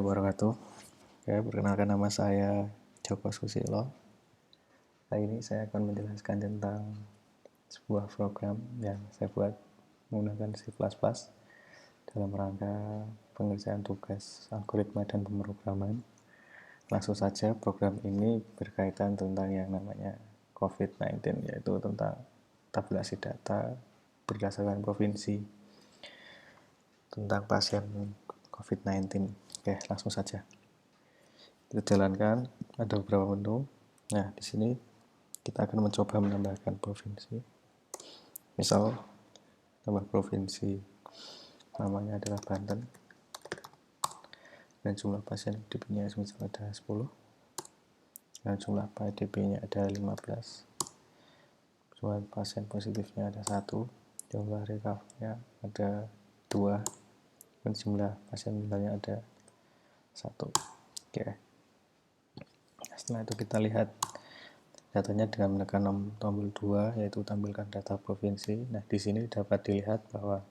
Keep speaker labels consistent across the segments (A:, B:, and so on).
A: Wabarakatuh. Oke, perkenalkan nama saya Joko Susilo. Kali ini saya akan menjelaskan tentang sebuah program yang saya buat menggunakan C++ dalam rangka pengerjaan tugas algoritma dan pemrograman. Langsung saja, program ini berkaitan tentang yang namanya COVID-19, yaitu tentang tabulasi data berdasarkan provinsi tentang pasien COVID-19. Oke, langsung saja kita jalankan. Ada beberapa menu. Nah, di sini kita akan mencoba menambahkan provinsi. Misal tambah provinsi namanya adalah Banten, dan jumlah pasien ODP-nya misal ada 10, dan jumlah PDP-nya ada 15, jumlah pasien positifnya ada 1, jumlah recovery-nya ada 2, dan jumlah pasien meninggalnya ada 1. Oke. Setelah itu kita lihat datanya dengan menekan tombol 2, yaitu tampilkan data provinsi. Nah, di sini dapat dilihat bahwa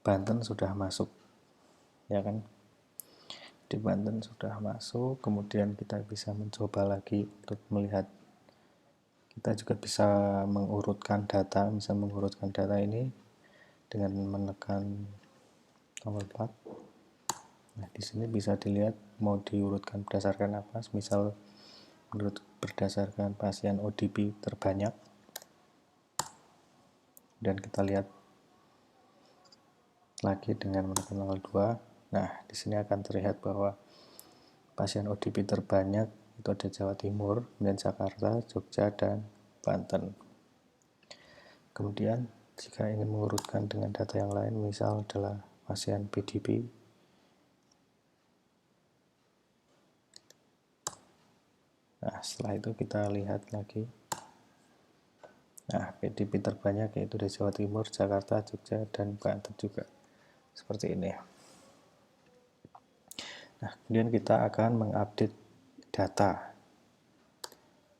A: Banten sudah masuk, ya kan? Di Banten sudah masuk. Kemudian kita bisa mencoba lagi untuk melihat. Kita juga bisa mengurutkan data, ini dengan menekan tombol 4. Nah, di sini bisa dilihat mau diurutkan berdasarkan apa. Misal berdasarkan pasien ODP terbanyak, dan kita lihat lagi dengan menekan tombol 2. Nah, di sini akan terlihat bahwa pasien ODP terbanyak itu ada Jawa Timur, kemudian Jakarta, Jogja, dan Banten. Kemudian jika ingin mengurutkan dengan data yang lain, misal adalah pasien PDP, nah setelah itu kita lihat lagi. Nah, PDP terbanyak yaitu dari Jawa Timur, Jakarta, Jogja, dan Banten juga. Seperti ini. Nah, kemudian kita akan mengupdate data.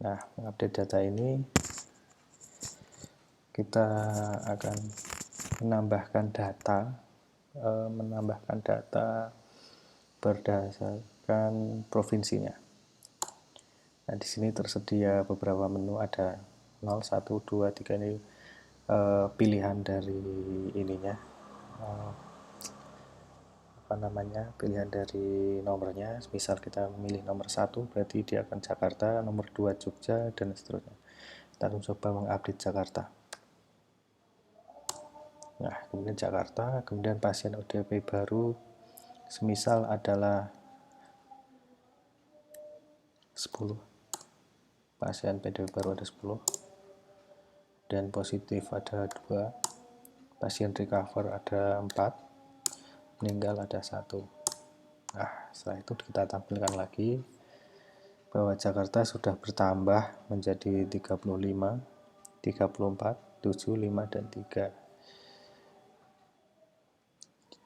A: Nah, mengupdate data ini kita akan menambahkan data berdasarkan provinsinya. Nah, di sini tersedia beberapa menu, ada 0, 1, 2, 3 ini pilihan dari ininya. Pilihan dari nomornya. Misal kita memilih nomor 1, berarti dia akan Jakarta, nomor 2 Jogja, dan seterusnya. Kita akan coba mengupdate Jakarta. Nah, kemudian Jakarta, kemudian pasien ODP baru semisal adalah 10. Pasien PDP baru ada 10, dan positif ada 2, pasien recover ada 4, meninggal ada 1. Nah, setelah itu kita tampilkan lagi bahwa Jakarta sudah bertambah menjadi 35, 34, 7, 5, dan 3.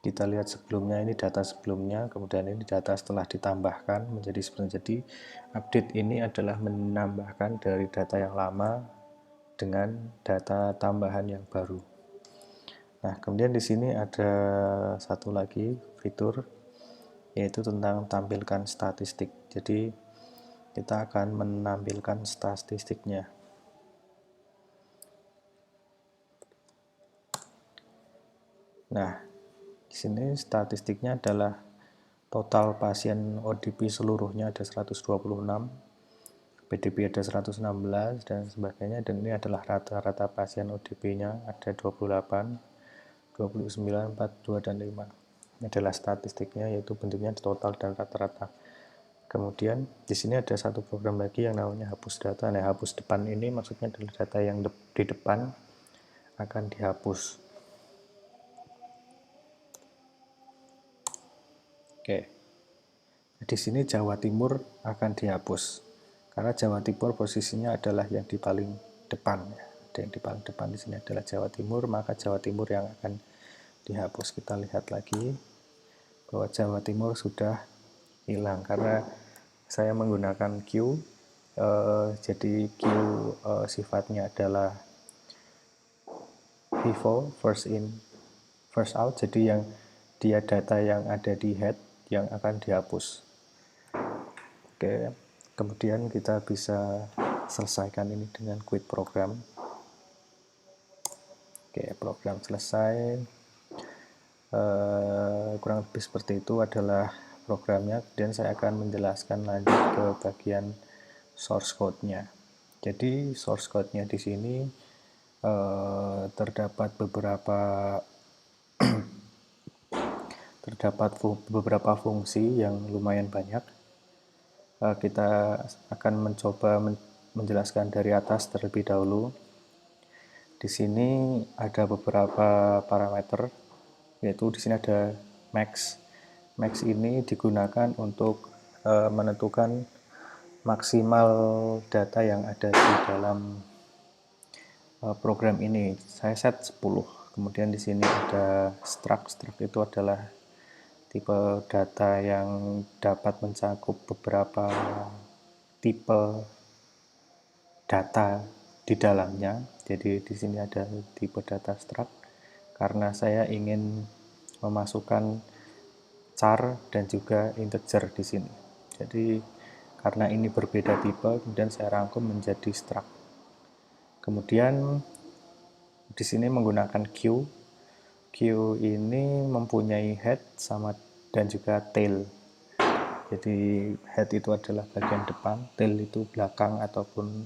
A: Kita lihat sebelumnya, ini data sebelumnya, kemudian ini data setelah ditambahkan menjadi seperti. Jadi update ini adalah menambahkan dari data yang lama dengan data tambahan yang baru. Nah, kemudian di sini ada satu lagi fitur, yaitu tentang tampilkan statistik. Jadi kita akan menampilkan statistiknya. Nah, di sini statistiknya adalah total pasien ODP seluruhnya ada 126, PDP ada 116, dan sebagainya. Dan ini adalah rata-rata pasien ODP-nya ada 28, 29, 42, dan 5. Ini adalah statistiknya, yaitu bentuknya total dan rata-rata. Kemudian di sini ada satu program lagi yang namanya hapus data. Nah, hapus depan ini maksudnya adalah data yang di depan akan dihapus. Oke. Di sini Jawa Timur akan dihapus karena Jawa Timur posisinya adalah yang di paling depan. Yang di paling depan di sini adalah Jawa Timur, maka Jawa Timur yang akan dihapus. Kita lihat lagi bahwa Jawa Timur sudah hilang karena saya menggunakan queue. Jadi queue sifatnya adalah FIFO, first in first out. Jadi yang dia data yang ada di head yang akan dihapus. Oke, kemudian kita bisa selesaikan ini dengan quit program. Oke, program selesai. Kurang lebih seperti itu adalah programnya. Kemudian saya akan menjelaskan lanjut ke bagian source code-nya. Jadi source code-nya di sini terdapat beberapa fungsi yang lumayan banyak. Kita akan mencoba menjelaskan dari atas terlebih dahulu. Di sini ada beberapa parameter, yaitu di sini ada max. Max ini digunakan untuk menentukan maksimal data yang ada di dalam program ini. Saya set 10. Kemudian di sini ada struct. Struct itu adalah tipe data yang dapat mencakup beberapa tipe data di dalamnya. Jadi di sini ada tipe data struct karena saya ingin memasukkan char dan juga integer di sini. Jadi karena ini berbeda tipe, kemudian saya rangkum menjadi struct. Kemudian di sini menggunakan queue. Queue ini mempunyai head sama dan juga tail. Jadi head itu adalah bagian depan, tail itu belakang ataupun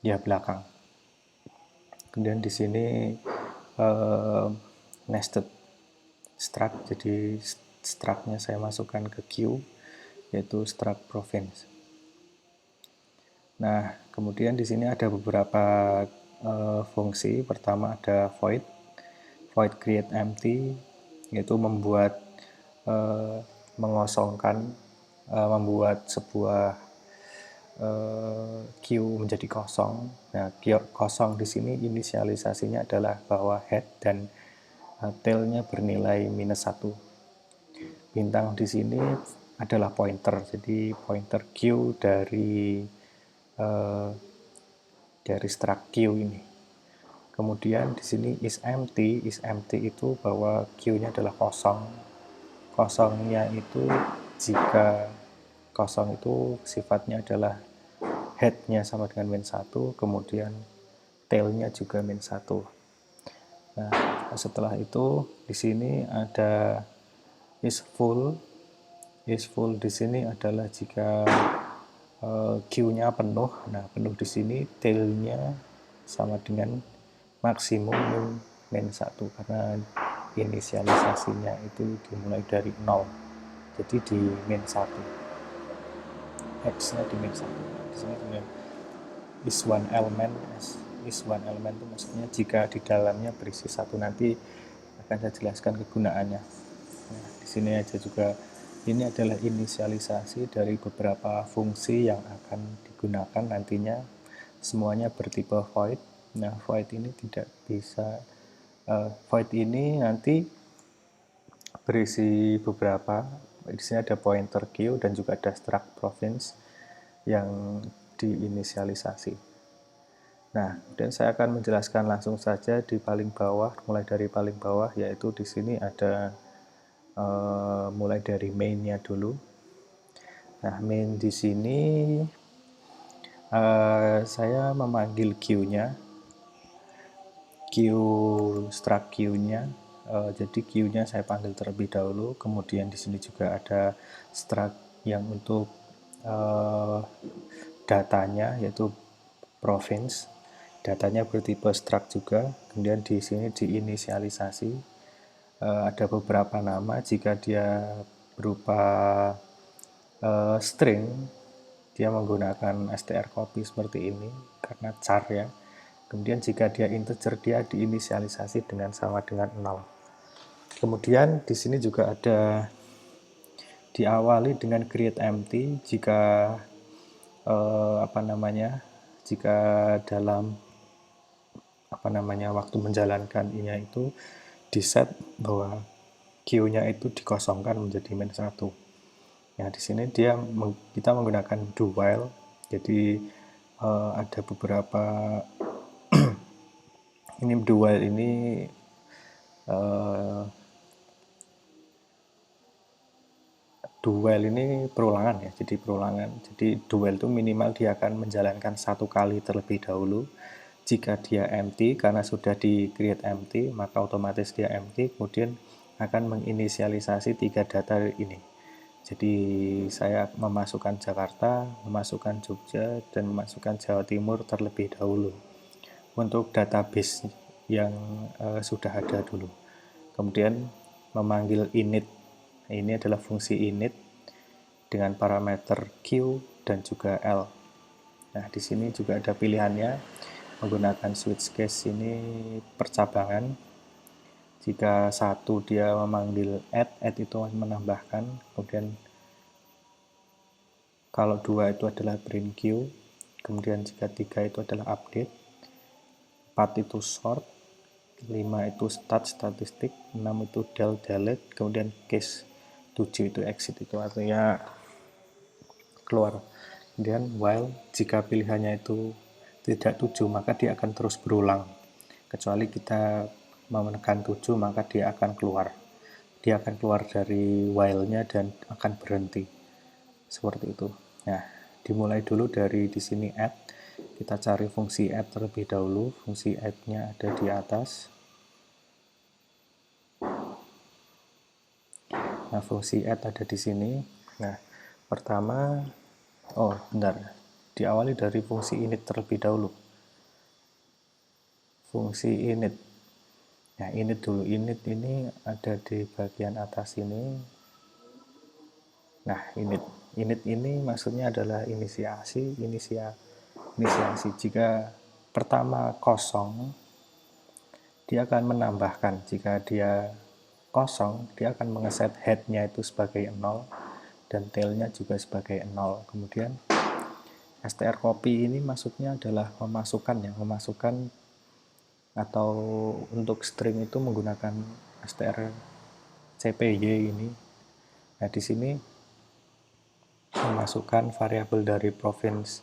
A: ya belakang. Kemudian di sini nested struct. Jadi struct-nya saya masukkan ke queue, yaitu struct province. Nah, kemudian di sini ada beberapa fungsi. Pertama ada void create empty, yaitu membuat mengosongkan, membuat sebuah queue menjadi kosong. Nah, kosong di sini inisialisasinya adalah bahwa head dan tail-nya bernilai -1. Bintang di sini adalah pointer, jadi pointer queue dari struct queue ini. Kemudian di sini is empty itu bahwa queue-nya adalah kosong. Kosongnya itu jika kosong itu sifatnya adalah head-nya sama dengan -1, kemudian tail-nya juga -1. Nah, setelah itu di sini ada is full. Is full di sini adalah jika queue-nya penuh. Nah, penuh di sini tail-nya sama dengan maksimum -1 karena inisialisasinya itu dimulai dari 0. Jadi di -1. X-nya di -1. Di sini dengan is one element. Is one element itu maksudnya jika di dalamnya berisi satu. Nanti akan saya jelaskan kegunaannya. Nah, di sini aja juga ini adalah inisialisasi dari beberapa fungsi yang akan digunakan nantinya. Semuanya bertipe void. Nah, void ini tidak bisa void ini nanti berisi beberapa. Di sini ada pointer queue dan juga ada struct province yang diinisialisasi. Nah, dan saya akan menjelaskan langsung saja di paling bawah, mulai dari paling bawah, yaitu di sini ada mulai dari main-nya dulu. Nah, main di sini saya memanggil queue-nya, queue struct queue-nya. Jadi queue-nya saya panggil terlebih dahulu. Kemudian di sini juga ada struct yang untuk datanya, yaitu province. Datanya bertipe struct juga. Kemudian di sini diinisialisasi. Ada beberapa nama. Jika dia berupa string, dia menggunakan strcpy seperti ini karena char ya. Kemudian jika dia integer, dia diinisialisasi dengan sama dengan 0. Kemudian di sini juga ada diawali dengan create empty jika jika dalam waktu menjalankan ini itu di set bahwa queue-nya itu dikosongkan menjadi -1. Ya, di sini kita menggunakan do while. Jadi ada beberapa ini do while ini do while ini perulangan ya, jadi perulangan. Jadi do while itu minimal dia akan menjalankan 1 kali terlebih dahulu. Jika dia empty, karena sudah di create empty, maka otomatis dia empty, kemudian akan menginisialisasi 3 data ini. Jadi saya memasukkan Jakarta, memasukkan Jogja, dan memasukkan Jawa Timur terlebih dahulu untuk database yang sudah ada dulu. Kemudian memanggil init. Ini adalah fungsi init dengan parameter Q dan juga L. Nah, di sini juga ada pilihannya menggunakan switch case ini percabangan. Jika satu dia memanggil add itu menambahkan, kemudian kalau 2 itu adalah print Q, kemudian jika 3 itu adalah update, 4 itu sort, 5 itu start statistik, 6 itu del delete, kemudian case 7 itu exit, itu artinya keluar. Kemudian while jika pilihannya itu tidak 7, maka dia akan terus berulang. Kecuali kita menekan 7, maka dia akan keluar. Dia akan keluar dari while-nya dan akan berhenti. Seperti itu. Nah, dimulai dulu dari di sini add. Kita cari fungsi add terlebih dahulu. Fungsi add-nya ada di atas. Nah, fungsi add ada di sini. Nah, pertama, diawali dari fungsi init terlebih dahulu. Fungsi init. Nah, init dulu. Init ini ada di bagian atas ini. Nah, init ini maksudnya adalah inisiasi. Jika pertama kosong, dia akan menambahkan. Jika dia kosong, dia akan mengeset head-nya itu sebagai 0 dan tail-nya juga sebagai 0. Kemudian str copy ini maksudnya adalah memasukkan atau untuk string itu menggunakan str cpy ini. Nah, di sini memasukkan variabel dari province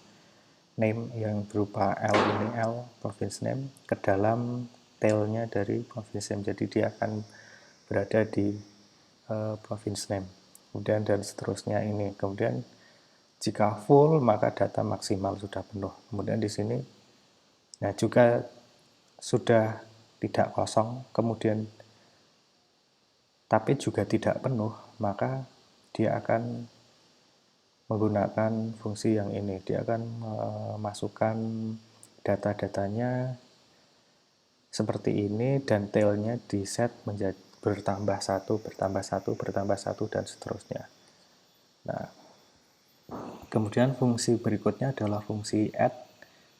A: name yang berupa L ini, L province name, ke dalam tailnya dari province name. Jadi dia akan berada di province name. Kemudian dan seterusnya ini. Kemudian jika full maka data maksimal sudah penuh. Kemudian di sini nah juga sudah tidak kosong, kemudian tapi juga tidak penuh, maka dia akan menggunakan fungsi yang ini. Dia akan memasukkan data-datanya seperti ini dan tailnya di set menjadi bertambah 1, bertambah 1, bertambah 1, dan seterusnya. Nah, kemudian fungsi berikutnya adalah fungsi add.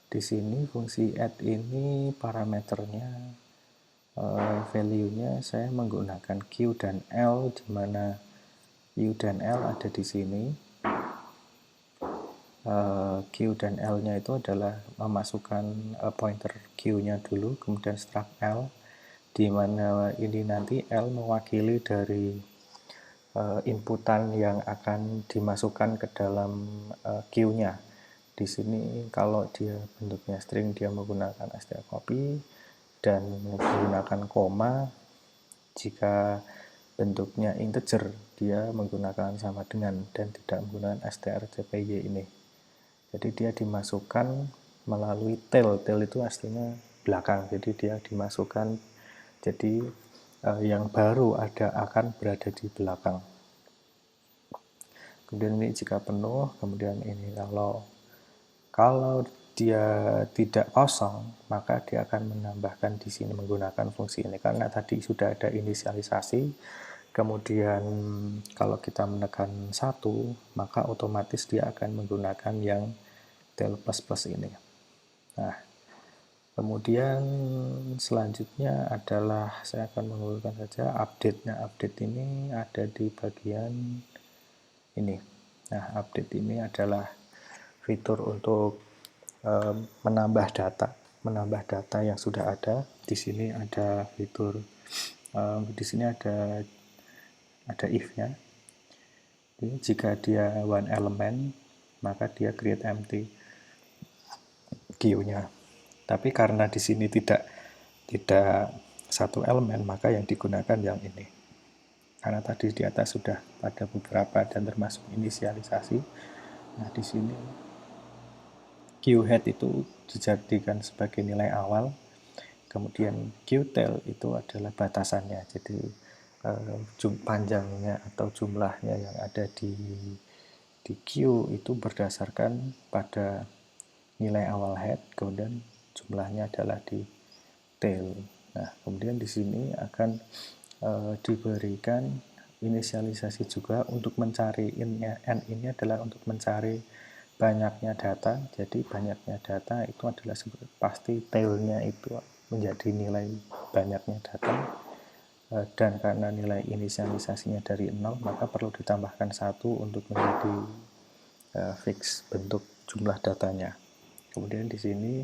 A: Di sini fungsi add ini parameternya value-nya saya menggunakan Q dan L, di mana Q dan L ada di sini. Q dan L-nya itu adalah memasukkan pointer Q-nya dulu, kemudian struct L, di mana ini nanti L mewakili dari inputan yang akan dimasukkan ke dalam Q-nya. Di sini kalau dia bentuknya string, dia menggunakan strcpy dan menggunakan koma. Jika bentuknya integer, dia menggunakan sama dengan dan tidak menggunakan strcpy ini. Jadi dia dimasukkan melalui tail. Tail itu aslinya belakang, jadi dia dimasukkan. Jadi yang baru akan berada di belakang. Kemudian ini jika penuh, kemudian ini kalau dia tidak kosong, maka dia akan menambahkan di sini menggunakan fungsi ini. Karena tadi sudah ada inisialisasi, kemudian kalau kita menekan 1, maka otomatis dia akan menggunakan yang tail plus ini. Nah, kemudian selanjutnya adalah saya akan menggunakan saja update-nya. Update ini ada di bagian ini. Nah, update ini adalah fitur untuk menambah data yang sudah ada. Di sini ada fitur di sini ada if-nya. Jika dia one element, maka dia create empty Q-nya. Tapi karena di sini tidak satu elemen, maka yang digunakan yang ini. karena tadi di atas sudah ada beberapa dan termasuk inisialisasi. Nah, di sini Q-head itu dijadikan sebagai nilai awal, kemudian Q-tail itu adalah batasannya. Jadi panjangnya atau jumlahnya yang ada di Q itu berdasarkan pada nilai awal head, kemudian jumlahnya adalah di tail. Nah, kemudian di sini akan diberikan inisialisasi juga untuk mencari n ini adalah untuk mencari banyaknya data. Jadi banyaknya data itu adalah pasti tailnya itu menjadi nilai banyaknya data, dan karena nilai inisialisasinya dari 0 maka perlu ditambahkan 1 untuk menjadi fix bentuk jumlah datanya. Kemudian di sini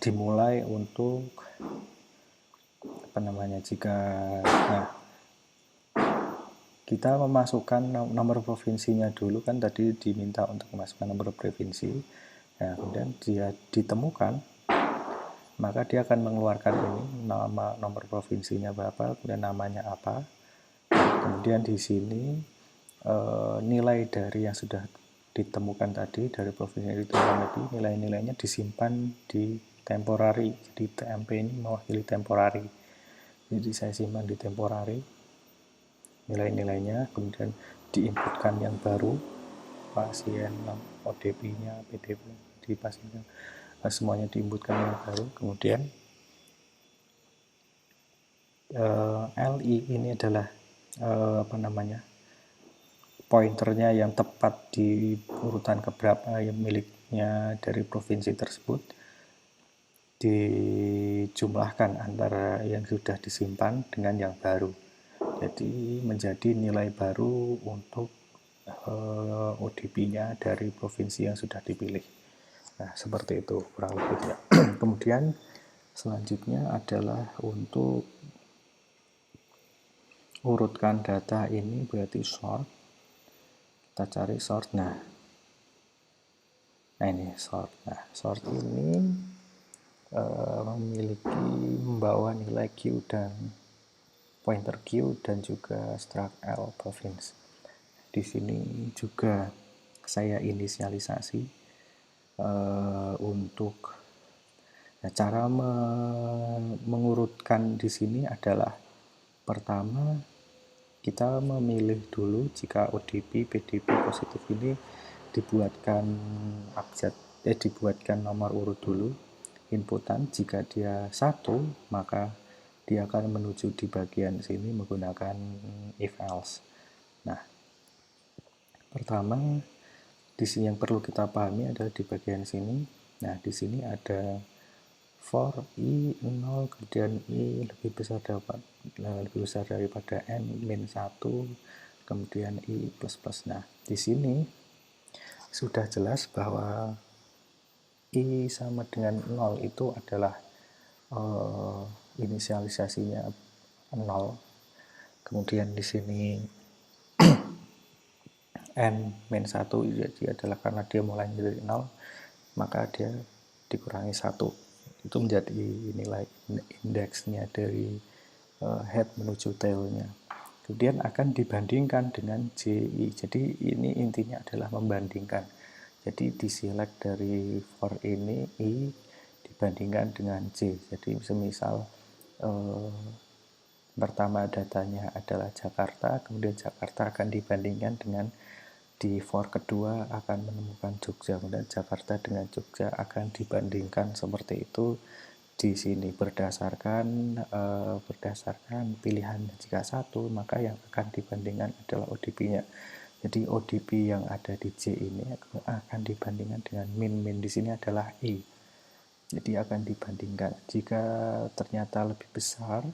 A: dimulai untuk jika kita memasukkan nomor provinsinya dulu, kan tadi diminta untuk memasukkan nomor provinsi. Nah, kemudian dia ditemukan, maka dia akan mengeluarkan ini nama nomor provinsinya berapa, kemudian namanya apa. Kemudian di sini nilai dari yang sudah ditemukan tadi, dari provinsi yang ditemukan tadi, nilai-nilainya disimpan di temporary. Jadi TMP ini mewakili temporary. Jadi saya simpan di temporary nilai-nilainya, kemudian diinputkan yang baru, pasien, ODP-nya, PDP di pasiennya, semuanya diinputkan yang baru. Kemudian LI ini adalah pointernya yang tepat di urutan keberapa yang miliknya dari provinsi tersebut, dijumlahkan antara yang sudah disimpan dengan yang baru. Jadi menjadi nilai baru untuk ODP-nya dari provinsi yang sudah dipilih. Nah, seperti itu kurang lebihnya. Kemudian selanjutnya adalah untuk urutkan data ini, berarti sort. Kita cari sort. Nah ini sort. Nah, sort ini membawa nilai Q dan pointer Q dan juga struct L province. Di sini juga saya inisialisasi untuk cara mengurutkan di sini adalah pertama kita memilih dulu jika ODP, PDP positif ini dibuatkan abjad, dibuatkan nomor urut dulu inputan. Jika dia 1 maka dia akan menuju di bagian sini menggunakan if else. Nah, pertama di sini yang perlu kita pahami adalah di bagian sini. Nah, di sini ada for i 0 kemudian i lebih besar daripada n min 1 kemudian i plus plus. Nah, di sini sudah jelas bahwa i sama dengan 0 itu adalah inisialisasinya 0. Kemudian di sini n min 1 jadi adalah karena dia mulai dari 0, maka dia dikurangi 1. Itu menjadi nilai indeksnya dari head menuju tailnya. Kemudian akan dibandingkan dengan JI. Jadi ini intinya adalah membandingkan. Jadi diselect dari for ini I dibandingkan dengan J. Jadi semisal pertama datanya adalah Jakarta, kemudian Jakarta akan dibandingkan dengan di for kedua akan menemukan Jogja, kemudian Jakarta dengan Jogja akan dibandingkan seperti itu. Di sini berdasarkan pilihan jika 1 maka yang akan dibandingkan adalah ODP-nya. Jadi ODP yang ada di J ini akan dibandingkan dengan min di sini adalah I. Jadi akan dibandingkan. Jika ternyata lebih besar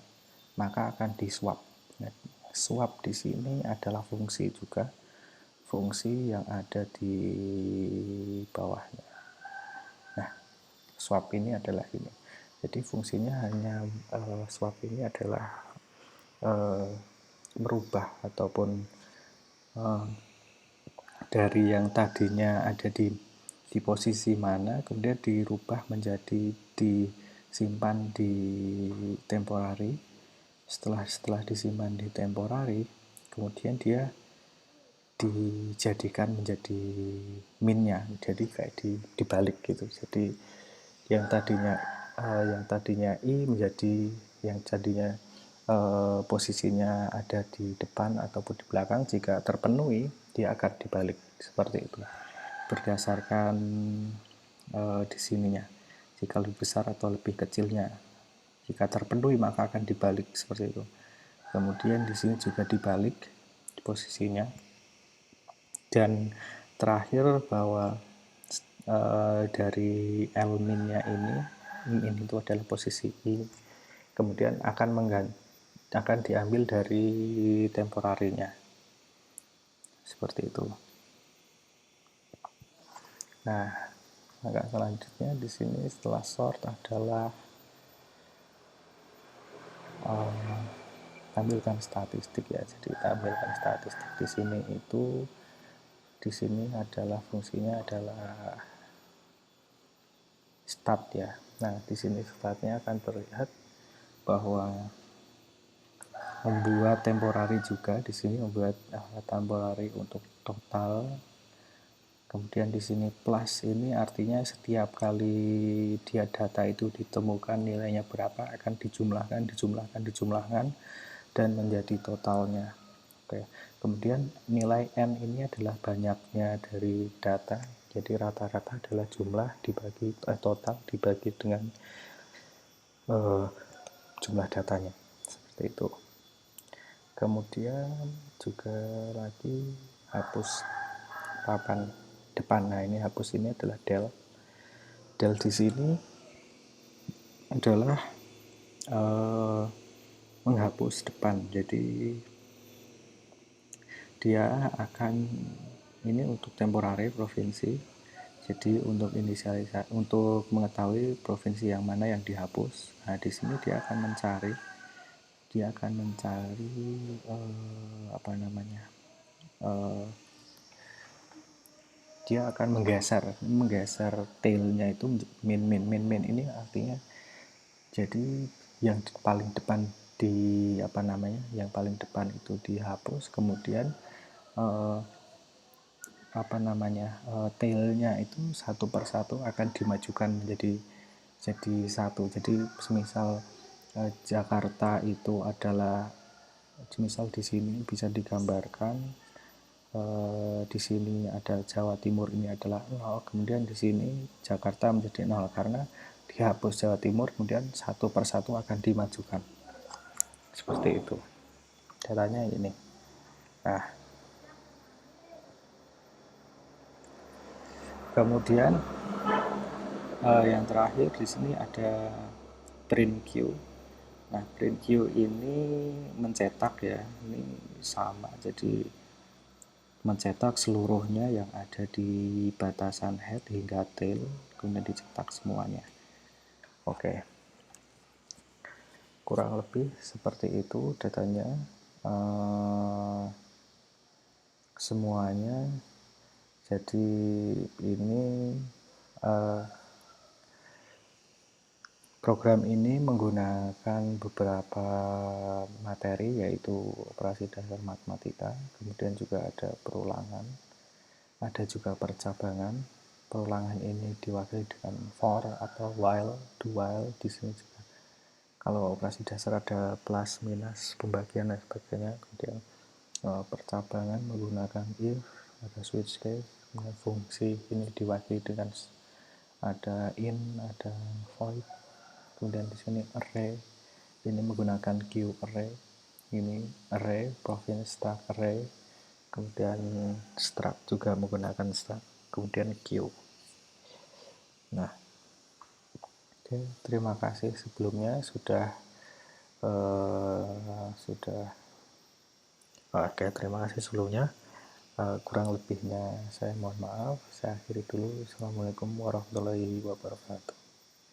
A: maka akan di swap. Nah, swap di sini adalah fungsi juga, fungsi yang ada di bawahnya. Nah, swap ini adalah ini. Jadi fungsinya hanya swap ini adalah merubah ataupun dari yang tadinya ada di posisi mana kemudian dirubah menjadi di simpan di temporary. Setelah disimpan di temporary, kemudian dia dijadikan menjadi min-nya, jadi kayak dibalik gitu. Jadi yang tadinya i menjadi yang jadinya posisinya ada di depan ataupun di belakang, jika terpenuhi dia akan dibalik seperti itu berdasarkan di sininya, jika lebih besar atau lebih kecilnya. Jika terpenuhi maka akan dibalik seperti itu. Kemudian di sini juga dibalik posisinya. Dan terakhir bahwa dari L-min-nya ini, min itu adalah posisi i, kemudian akan diambil dari temporarinya. Seperti itu. Nah, agak selanjutnya di sini setelah sort adalah tampilkan statistik ya. Jadi tampilkan statistik di sini itu, di sini adalah fungsinya adalah stat ya. Nah, di sini statnya akan terlihat bahwa membuat temporary juga di sini, membuat temporary untuk total. Kemudian di sini plus ini artinya setiap kali dia data itu ditemukan nilainya berapa akan dijumlahkan dan menjadi totalnya. Oke. Kemudian nilai n ini adalah banyaknya dari data. Jadi rata-rata adalah jumlah dibagi total dibagi dengan jumlah datanya. Seperti itu. Kemudian juga lagi hapus papan depan. Nah, ini hapus ini adalah del. Del di sini adalah menghapus depan. Jadi dia akan, ini untuk temporary provinsi. Jadi untuk inisialisasi, untuk mengetahui provinsi yang mana yang dihapus. Nah, di sini dia akan mencari dia akan menggeser tailnya itu min ini artinya jadi yang paling depan yang paling depan itu dihapus, kemudian tailnya itu satu persatu akan dimajukan menjadi satu. Jadi semisal Jakarta itu adalah, misal di sini bisa digambarkan di sini ada Jawa Timur ini adalah 0, kemudian di sini Jakarta menjadi 0 karena dihapus Jawa Timur, kemudian satu persatu akan dimajukan. Seperti itu. Datanya ini. Nah, kemudian yang terakhir di sini ada print queue. Nah, print queue ini mencetak ya, ini sama, jadi mencetak seluruhnya yang ada di batasan head hingga tail, kemudian dicetak semuanya. Oke, kurang lebih seperti itu datanya. Semuanya. Jadi ini program ini menggunakan beberapa materi, yaitu operasi dasar matematika, kemudian juga ada perulangan, ada juga percabangan. Perulangan ini diwakili dengan for atau while, do while. Di sini juga kalau operasi dasar ada plus, minus, pembagian dan sebagainya. Kemudian percabangan menggunakan if, ada switch case, kemudian fungsi ini diwakili dengan ada in, ada void. Kemudian di sini array, ini menggunakan Q array, ini array, province struct array, kemudian struct juga menggunakan struct, kemudian Q. Nah, oke, terima kasih sebelumnya terima kasih sebelumnya. Kurang lebihnya saya mohon maaf. Saya akhiri dulu. Assalamualaikum warahmatullahi wabarakatuh.